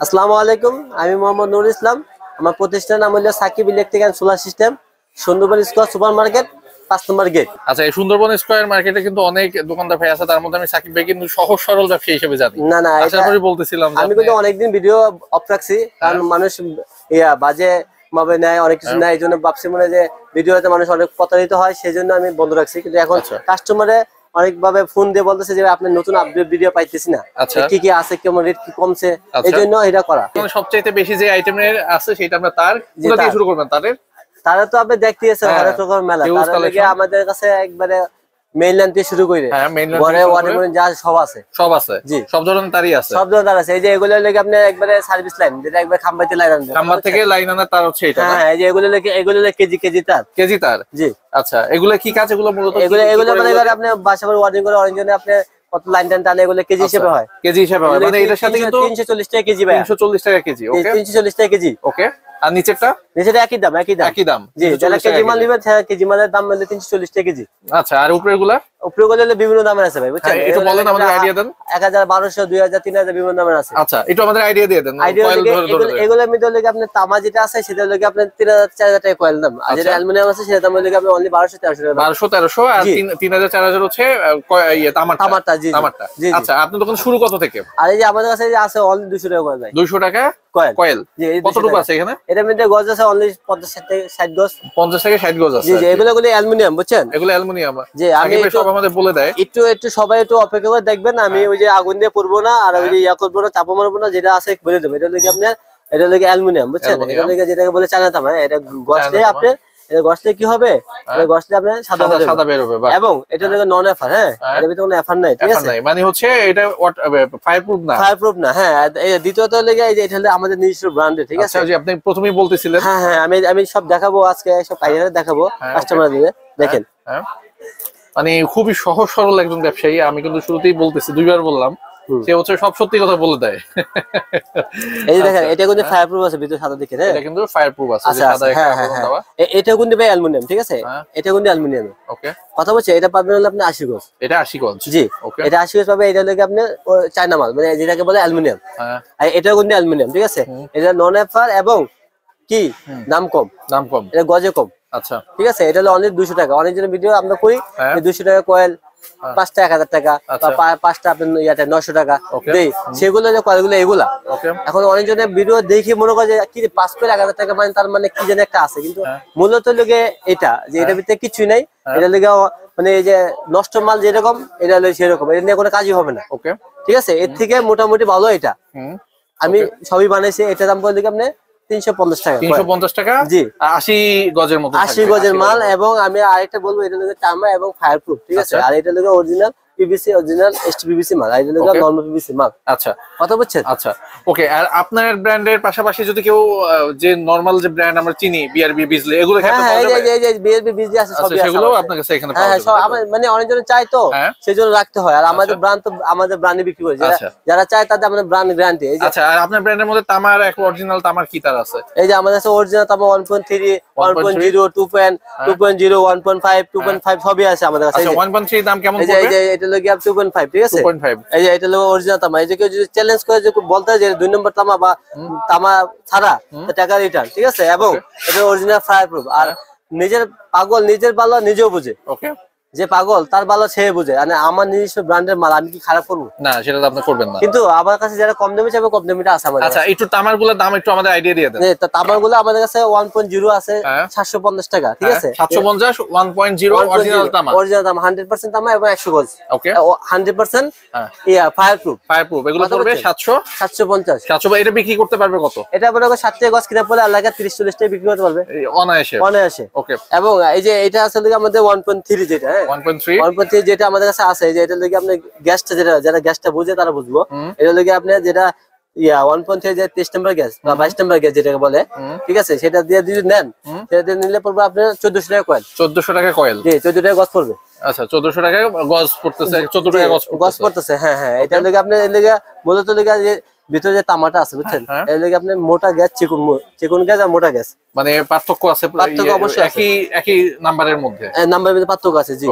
আসসালামু আলাইকুম, আমি মোহাম্মদ নুরুল ইসলাম। আমার প্রতিষ্ঠানের নাম হলো Sakib electric and solar system, Sundarban square super market, ৫ number gate. আচ্ছা, এই সুন্দরবন স্কয়ার মার্কেটে কিন্তু অনেক দোকানদার ভাই আছে, তার মধ্যে আমি সাকিব ভাই কিন্তু সহজ সরল ব্যবসায়ী হিসেবে জানি। না না, আশা করি বলতেছিলাম আমি কিন্তু অনেকদিন ভিডিও অফ রাখছি, কারণ মানুষ বাজে ভাবে নেয়, অনেক কিছু নেয়, এই জন্য ভাবছি মনে যে ভিডিওতে মানুষ অনেক প্রতারিত হয়, সেই জন্য আমি বন্ধ রাখছি। কিন্তু এখন কাস্টমারে অনেক ভাবে ফোন দিয়ে বলতেছে যে আপনি নতুন আপডেট ভিডিও পাইতেছি না, কি কি আছে, কেমন রেট কি কমছে, এই জন্য এটা করা। সবচেয়ে বেশি যে আইটেমের আছে সেটা আমরা তার দিয়ে শুরু করবেন। তারা তো আপনি দেখতেছেন হরেক রকম মেলা, তার লাগে আমাদের কাছে একবারে মেইনল্যান্ড থেকে শুরু করে ঘরে ওয়াটারমেলন যা সব আছে, জি সব ধরনের তারই আছে, সব ধরনের আছে। এই যে এগুলো লাগে আপনি একবারে সার্ভিস লাইন, যেটা একবারে খাম্বাতে লাইন আনবে, খাম্বা থেকে লাইন আনার তার হচ্ছে এটা। হ্যাঁ, এই যে এগুলো লাগে কেজি তার, জি। আচ্ছা, এগুলো কি কাজ? এগুলো মূলত এগুলো মানে আপনি বাসা বাড়ি ওয়ার্ডিং করে অনেক জনে আপনি কত লাইন টানে, এগুলো কেজি হিসেবে হয়, মানে এটার সাথে কিন্তু 340 টাকা কেজি ভাই, 340 টাকা কেজি। ওকে, 340 টাকা কেজি। ওকে, আর নিচেরটা একই দাম, জি। যারা কেজি মাল নিবে কেজি মালের দাম হলো 340 টাকা কেজি। আচ্ছা, আর উপরের গুলো বিভিন্ন দামের আছে ভাই, বুঝছেন? একটু বলেন, আমাদের আইডিয়া দেন। 1000, 1200, 2000, 3000 বিভিন্ন দামের আছে। আচ্ছা, একটু আমাদের আইডিয়া দিয়ে দেন। এগুলোর মধ্যে হলো আপনার তামা যেটা আছে সেটা হলো আপনার 3000, 4000 টাকা কয়েল দাম, আর যেটা অ্যালুমিনিয়াম আছে সেটা দাম হলো আপনি অনলি 1200, 1300 টাকা। 1200, 1300 আর 3000, 4000 হচ্ছে তামারটা। জি। আচ্ছা, আপনার দোকান শুরু কত থেকে? আর এই যে আমাদের কাছে আছে অনলি 200 টাকা কয়েল ভাই, 200 টাকা কয়েল। কতটুকু আছে এখানে? এটার মধ্যে গজ আছে অনলি 50 থেকে 60 গজ, 50 থেকে 60 গজ আছে। জি, এগুলো অ্যালুমিনিয়াম, বুঝছেন? এগুলো অ্যালুমিনিয়াম। জি, আমি সব আমাদের বলে দেয়। একটু সবাই একটু অপেক্ষা করে দেখবেন, আমি ওই যে আগুন দিয়ে পুড়বো না, আর ওই যে করবো না, চাপা মারবো না, যেটা আছে বলে দেবো। এটা লাগে আপনার, এটা লাগে অ্যালুমিনিয়াম, বুঝছেন? এটা লাগে যেটাকে বলে চায়না তামা। এটা গসলে আপনি গসলে কি হবে, এটা গসলে আপনি সাদা বের হবে, এবং এটা লাগে নন এফআর। হ্যাঁ, এর ভিতরে কোনো এফআর নাই, ঠিক আছে? মানে হচ্ছে এটা ফায়ারপ্রুফ না। হ্যাঁ, দ্বিতীয়ত লাগে এই যে এটা হলো আমাদের নিজস্ব ব্র্যান্ডের, ঠিক আছে? আচ্ছা, জি, আপনি প্রথমেই বলতেছিলেন। হ্যাঁ, আমি সব দেখাবো আজকে, সব আইডিয়া দেখাবো কাস্টমারদের, দেখেন। মানে খুবই সহজ সরল একজন ব্যবসায়ী। আমি কিন্তু শুরুতেই বলতেছি, দুইবার বললাম, সে হচ্ছে সব সত্যি কথা বলে দেয়। এই যে দেখেন, এটা কিন্তু ফায়ারপ্রুফ আছে, ভিতরে সাদা দিকে। এটা কিন্তু ফায়ারপ্রুফ আছে, সাদা একটা আবরণ দেওয়া। এটা কিন্তু ভাই অ্যালুমিনিয়াম, ঠিক আছে? এটা কিন্তু অ্যালুমিনিয়াম। ওকে, কথা বলছে, এটা পাবেন হলো আপনি 80 গজ। এটা 80 গজ, জি। এটা 80 গজ পাবে। এটা লাগে আপনি চায়না মাল, মানে যেটাকে বলে অ্যালুমিনিয়াম। আর এটাও কিন্তু অ্যালুমিনিয়াম, ঠিক আছে? এটা নন এফআর এবং কি দাম কম, এটা গজে কম। আচ্ছা, ঠিক আছে? এটা হলো অনলি 200 টাকা। অনেকজন ভিডিও আমরা করি 200 টাকা কয়েল, 5টা 1000 টাকা, বা 5টা আপনার 900 টাকা দেই, সেগুলো যে কয়েলগুলো এগুলা। এখন অনেকজনের ভিডিও দেখি মনে করে যে কি 5 কয়েল 1000 টাকা, মানে তার মানে কি জানি একটা আছে, কিন্তু মূলত লোকে এটা যে এটার ভিতরে কিছুই নাই। এটা লেগে মানে এই যে নষ্ট মাল যেরকম, এটা হলো সেরকম, এটা নিয়ে কোনো কাজই হবে না। ওকে, ঠিক আছে? এর থেকে মোটামুটি ভালো এটা। আমি সবই বানাইছি। এটা দাম পড়ে আপনি 350 টাকা। 350 টাকা, জি। 80 গজের মতো, 80 গজের মাল। এবং আমি আরেকটা বলবো, এটা লাগে তামা এবং ফায়ারপ্রুফ, ঠিক আছে? আর এটা লাগে অরিজিনাল পিভিসি, অরিজিনাল এসটিপিভিসি মাল, আর এটা লাগে নরমাল পিভিসি মাল। আচ্ছা, কথা বুঝছেন? আচ্ছা, ওকে। আর আপনার ব্র্যান্ডের পাশাপাশি যদি কেউ যে নরমাল যে ব্র্যান্ড আমরা চিনি, বিআরবি, বিজলি, এগুলো কি আপনারা পাওয়া যাবে? এই যে বিআরবি, বিজলি আছে, সবই আছে, সেগুলো আপনার কাছে এখানে পাওয়া যাবে। হ্যাঁ, মানে অনেকজন চায় তো, সেজন্য রাখতে হয়। আর আমাদের ব্র্যান্ড তো আমাদের ব্র্যান্ডে বিক্রি করে, যারা চায় তাদের আমাদের ব্র্যান্ড গ্যারান্টি। আচ্ছা, আর আপনার ব্র্যান্ডের মধ্যে তামার এক অরিজিনাল তামার কি তার আছে? এই যে আমাদের কাছে অরিজিনাল তামা 1.3, 1.0, 2.0, 1.5, 2.5 সবই আছে আমাদের কাছে। আচ্ছা, 1.3 দাম কেমন পড়বে? এই যে এটা লাগে 2.5, ঠিক আছে? 2.5। এই যে এটা হলো অরিজিনাল তামা। এই যে কেউ যদি চ্যালেঞ্জ করে যে বলতে যে 2 নম্বর তামা বা তামা ছাড়া, টাকা রিটার্ন, ঠিক আছে? এবং এটা অরিজিনাল ফায়ারপ্রুফ। আর নিজের পাগল নিজের ভালো নিজেও বুঝে। ওকে, যে পাগল তার ভালো সে বুঝে। মানে আমার নিজস্ব ব্র্যান্ডের মাল, আমি কি খারাপ করবো? না, সেটা তো আপনি করবেন না। কিন্তু আমার কাছে যারা কম দামে চাইবে, কম দামিটা আছে আমাদের। আচ্ছা, একটু তামারগুলোর দাম একটু আমাদের আইডিয়া দিয়ে দেন। তামারগুলো আমাদের কাছে 1.0 আছে 750 টাকা, ঠিক আছে? 750, 1.0 অরিজিনাল তামা, 100% তামা এবং 100 গজ। ওকে, 100% ফায়ারপ্রুফ। এগুলো পড়বে 750। 700। এটা বিক্রি করতে পারবে কত? এটা মনে করো 7 টাকা গজ কিনা পড়লে আল্লাহকে 30-40 টাকা বিক্রি করতে পারবে অনায়াসে। ওকে, এবং এই যে এটা আসলে আমাদের 1.3, যেটা 1.3 যেটা আমাদের কাছে আছে, যে এটা লাগে আপনি গ্যাসটা, যারা গ্যাসটা বুঝে তারা বুঝবো। এটা লাগে আপনি যেটা 1.3 যে 23 নম্বর গ্যাস বা 22 নম্বর গ্যাস যেটাকে বলে, ঠিক আছে? সেটা দিয়ে যদি নেন, সেটা দিয়ে নিলে পড়বে আপনার 1400 টাকা কয়েল। 1400 টাকা কয়েল, জি, 14 টাকা গজ পড়বে। আচ্ছা, 1400 টাকা গজ পড়তেছে, 14 টাকা গজ পড়তেছে। হ্যাঁ, এটা লাগে আপনি এর লাগে মূলত লাগে যে ভিতরে যে তামাটা আছে, বুঝছেন? এর লাগে আপনি মোটা গ্যাস, চিকন গ্যাস আর মোটা গ্যাস, মানে পার্থক্য আছে? পার্থক্য অবশ্যই একই নাম্বারের মধ্যে, নাম্বারের মধ্যে পার্থক্য আছে, জি।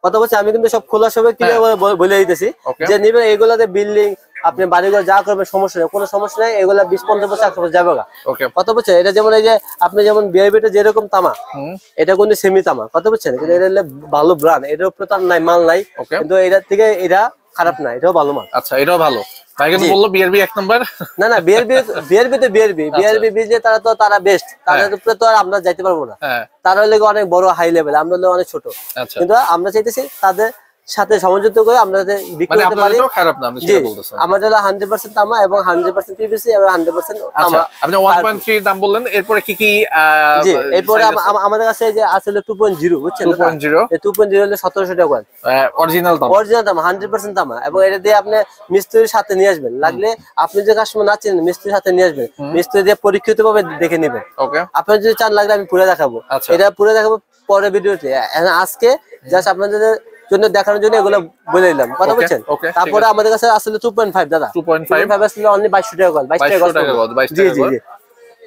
কথা বলছি, আমি কিন্তু সব খোলা সবে কি বলে দিতেছি যে নিবেন। এগুলাতে বিল্ডিং আপনি বাড়িঘর যা করবেন সমস্যা নেই, কোনো সমস্যা নেই, এগুলা 20-50 বছর 100 বছর যাবে। ওকে, কত বুঝছেন? এটা যেমন এই যে আপনি যেমন বিআরবিটা যেরকম তামা, এটা কিন্তু সেমি তামা, কত বুঝছেন? কিন্তু এটা হলো ভালো ব্র্যান্ড, এটার উপরে তার নাই মাল নাই, কিন্তু এটার থেকে এটা খারাপ না, এটাও ভালো মাল। আচ্ছা, এটাও ভালো। ভাই কিন্তু বললো বিআরবি 1 নাম্বার। না না, বিআরবি বিজে তারা বেস্ট, তাদের উপরে তো আর আমরা যাইতে পারবো না। তারা হলে অনেক বড় হাই লেভেল, আমরা হলে অনেক ছোট। কিন্তু আমরা চাইতেছি তাদের সাথে সামঞ্জস্য করে আমরা বিক্রি করতে পারি। খারাপ না, আপনি সেটা বলতেছেন। আমাদের হলো 100% তামা এবং 100% পিভিসি এবং 100% তামা। আপনি 1.3 দাম বললেন, এরপরে কি কি? জি, এরপরে আমাদের কাছে যে আসলে 2.0, বুঝছেন? 2.0 হলে 1700 টাকা অরিজিনাল তামা, 100% তামা। এবং এটা দিয়ে আপনি মিস্ত্রির সাথে নিয়ে আসবেন, লাগলে আপনি যে কাস্টমার না চিনেন মিস্ত্রির সাথে নিয়ে আসবেন, মিস্ত্রি দিয়ে পরীক্ষিত ভাবে দেখে নেবেন। ওকে, আপনি যদি চান লাগলে আমি পুরো দেখাবো, এটা পুরো দেখাবো পরে ভিডিওতে। আজকে জাস্ট আপনাদের জন্য দেখানোর জন্য এগুলো বলে দিলাম, কথা বলছেন। তারপরে আমাদের কাছে আসলে 2.5 দাদা, 2.5 আসলে অনলি 2200 টাকা গজ, 22 টাকা গজ। জি জি জি,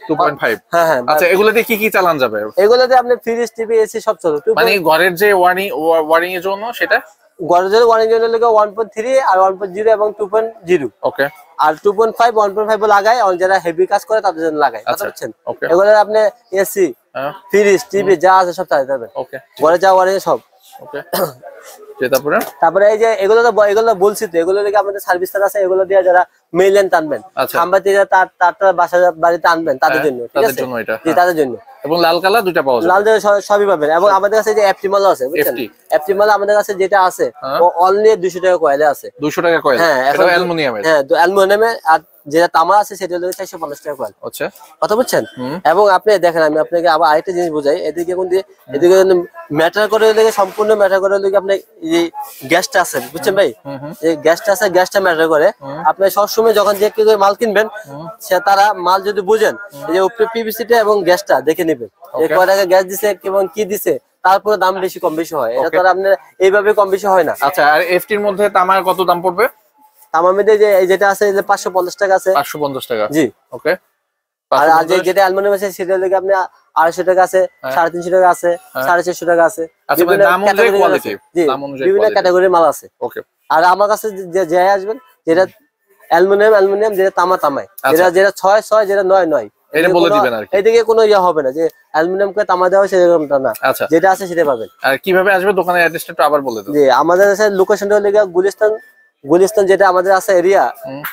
2.5। হ্যাঁ হ্যাঁ। আচ্ছা, এগুলোতে কি কি চালান যাবে? এগুলোতে আপনি ফ্রিজ, টিভি, এসি সব চলে। মানে ঘরের যে ওয়ারিং এর জন্য, সেটা ঘরের ওয়ারিং এর জন্য 1.3 আর 1.0 এবং 2.0। ওকে, আর 2.5 1.5 লাগায়, যারা হেভি কাজ করে তাদের জন্য লাগায়, কথা বলছেন। এগুলো আপনি এসি, ফ্রিজ, টিভি যা আছে সব চালাতে পারবেন। ওকে, ঘরে যা ওয়ারিং সব। ওকে, তারপরে এই যে এগুলো বলছি তো, এগুলো থেকে আমাদের সার্ভিস আছে, এগুলো দিয়ে যারা মেইলেন টানবেন, খাম্বা থেকে তার বাসা বাড়িতে আনবেন, তাদের জন্য, ঠিক আছে? তাদের জন্য। এবং লাল কালার দুইটা পাওয়া যাবে, লাল সবই পাবেন। এবং আমাদের কাছে যে এফটি মাল আছে, বুঝছেন? এফটি মাল আমাদের কাছে যেটা আছে ও অনলি 200 টাকা কয়েলে আছে। 200 টাকা কয়েল? হ্যাঁ, এটা অ্যালুমিনিয়ামের। হ্যাঁ, অ্যালুমিনিয়ামের। আর যেটা তামা আছে সেটা হলো 450 টাকা কয়েল। আচ্ছা, কথা বুঝছেন? এবং আপনি দেখেন, আমি আপনাকে আবার আরেকটা জিনিস বোঝাই। এদিকে ম্যাটার করে, সম্পূর্ণ ম্যাটার করে আপনি এই গ্যাসটা আছে, বুঝছেন ভাই? এই গ্যাসটা আছে, গ্যাসটা ম্যাটার করে। আপনি সবসময় যখন যে কেউ মাল কিনবেন, সে তারা মাল যদি বুঝেন, এই যে উপরে পিভিসিটা এবং গ্যাসটা দেখে নেবেন, কয় টাকা গ্যাস দিছে এবং কি দিছে, তারপরে দাম বেশি কম বেশি হয়। এটা তো আপনার এইভাবে কম বেশি হয় না। আচ্ছা, আর এফটির মধ্যে তামার কত দাম পড়বে? তামার মধ্যে যে যেটা আছে 550 টাকা আছে। 550 টাকা, জি। ওকে, আর যেটা অ্যালুমিনিয়াম আছে সেটা হলো আপনি 250 টাকা আছে, 350 টাকা আছে, 450 টাকা আছে। বিভিন্ন ক্যাটাগরির মাল আছে। ওকে, আর আমার কাছে যে আসবেন, যেটা অ্যালুমিনিয়াম, যেটা তামায়, যেটা 6 যেটা 9 এটা বলে দিবেন আর কি। এদিকে কোনো হবে না যে অ্যালুমিনিয়ামকে তামা দেওয়া সেরকমটা না। যেটা আছে সেটা পাবেন। আর কিভাবে আসবে দোকানের অ্যাড্রেসটা আবার বলে দেন। জি, আমাদের কাছে লোকেশনটা হলো গুলিস্তান যেটা আমাদের আছে এরিয়া,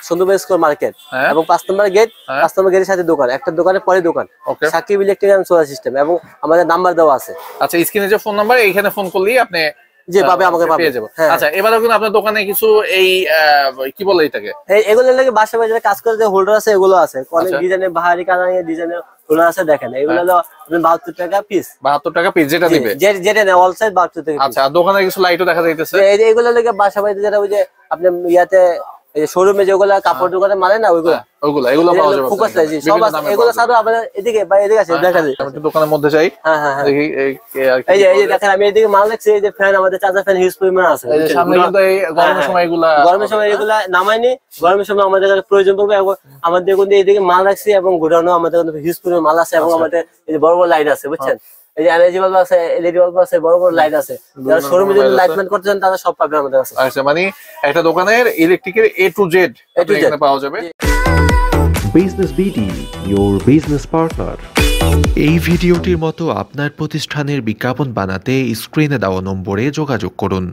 সুন্দরবন স্কয়ার মার্কেট এবং 5 নম্বর গেট, 5 নম্বর গেটের সাথে দোকান, একটা দোকানের পরে দোকান, Sakib electric and solar system. এবং আমাদের নাম্বার দেওয়া আছে। আচ্ছা, স্ক্রিনে যে ফোন নাম্বার, এইখানে ফোন করলেই আপনি জি পাবে, আমাকে পেয়ে যাবেন। আচ্ছা, এবারে কিন্তু আপনার দোকানে কিছু এই কি বলে এটাকে, এগুলো লাগে বাসা বাড়িতে কাজ করে যে হোল্ডার আছে, এগুলো আছে অনেক ডিজাইনের, বাহারি কালারের ডিজাইনের হোল্ডার আছে। দেখেন, এগুলো হলো 72 টাকা পিস। 72 টাকা পিস যেটা দিবে, যেটা নেই অল সাইজ 72 টাকা। আচ্ছা, দোকানে কিছু লাইটও দেখা যাইতেছে। এগুলো লাগে বাসা বাড়িতে যেটা ওই যে আপনি ইয়াতে শোরুমে যেগুলো কাপড় দোকানে মানে না, এগুলো পাওয়া যাবে। ফোকাস লাইট সব আছে, এগুলো ছাড়াও আমাদের এদিকে আছে, দেখা যায়। আমি দোকানের মধ্যে যাই। হ্যাঁ, দেখি এই যে দেখেন, আমি এদিকে মাল দেখছি, এই যে ফ্যান, আমাদের চার্জার ফ্যান হিউজ পরিমাণ আছে। এই যে সামনে কিন্তু এই গরমের সময় এগুলা নামাইনি, গরমের সময় আমাদের কাছে প্রয়োজন পড়বে। এবং আমাদের কিন্তু এইদিকে মাল রাখছি এবং গোডাউনও আমাদের কিন্তু হিউজ পরিমাণ মাল আছে। এবং আমাদের এই যে বড় বড় লাইট আছে, বুঝছেন? এই যে এনার্জি বাল্ব আছে, এলইডি বাল্ব আছে, বড় বড় লাইট আছে। যারা শোরুমে যদি লাইটম্যান করতে চান তারা সব পাবে আমাদের কাছে। আচ্ছা, মানে একটা দোকানের ইলেকট্রিকের A to Z এখানে পাওয়া যাবে। Business BD, your business partner। এই ভিডিওটির মতো আপনার প্রতিষ্ঠানের বিজ্ঞাপন বানাতে স্ক্রিনে দেওয়া নম্বরে যোগাযোগ করুন।